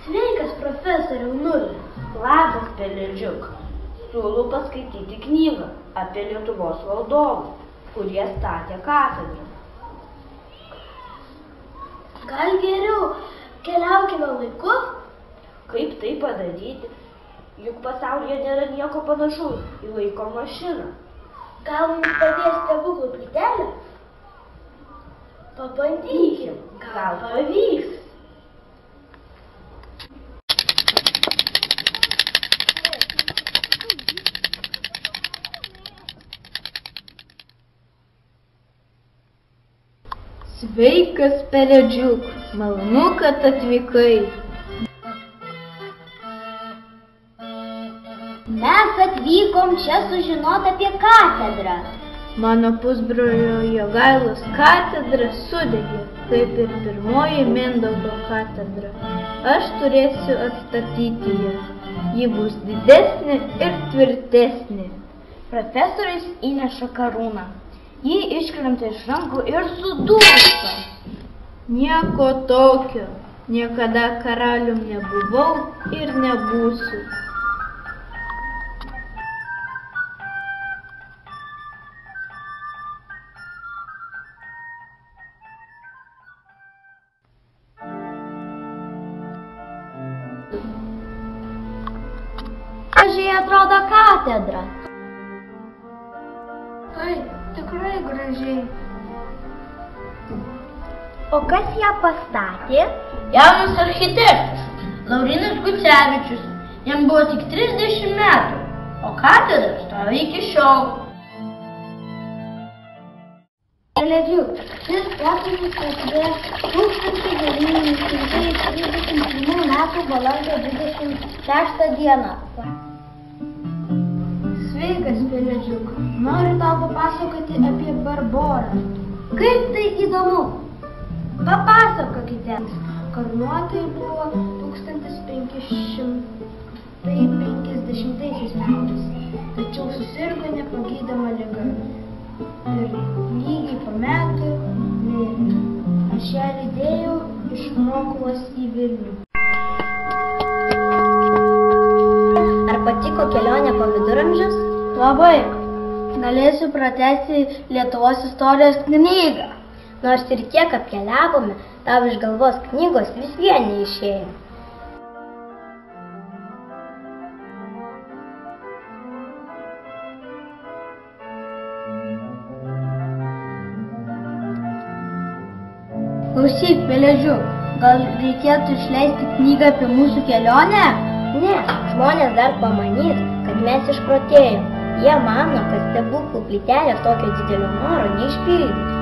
Sveikas, profesoriau Nuli. Labas, pelėdžiuk. Siūlau paskaityti knygą apie Lietuvos valdovus, kurie statė katedrą. Gal geriau keliaukime laiku? Kaip tai padaryti? Juk pasaulyje nėra nieko panašaus į laiko mašiną. Gal mums padės stebuklų plytelė? Pabandykim, gal pavyks. Sveikas, pelėdžiuk, malonu, kad atvykai. Mes atvykom čia sužinoti apie katedrą. Mano pusbrolio Jogailos katedra sudegė, kaip ir pirmoji Mindaugo katedra. Aš turėsiu atstatyti ją. Ji bus didesnė ir tvirtesnė. Profesorius įneša karūną. Jį iškrenta iš rankų ir sudūžta. Nieko tokio. Niekada karalium nebuvau ir nebūsiu. Gražiai atrodo katedra. Taip, tikrai gražiai. O kas ją pastatė? Jaunas architektas, Laurynas Gucevičius. Jam buvo tik 30 metų, o katedra stovi iki šiol. Pelėdžiuk, šis pokytis prasidėjo 1931 metų balandžio 26 dieną. Sveikas, pelėdžiuk. Noriu tau papasakoti apie Barborą. Kaip tai įdomu? Papasakokite. Karūnuotai buvo 1550 metais, tačiau susirgo nepagydoma liga. Ir lygiai po metų mirė. Aš ją lydėjau iš Krokuvos į Vilnių. Ar patiko kelionė po viduramžius? Labai. Galėsiu pratęsti Lietuvos istorijos knygą. Nors ir kiek apkeliavome, tau iš galvos knygos vis vien neišėjo. Klausyk, pelėdžiuk, gal reikėtų išleisti knygą apie mūsų kelionę? Ne, žmonės dar pamanys, kad mes išprotėjom. Jie mano, kad stebuklų plytelės tokio didelio noro neišpildys.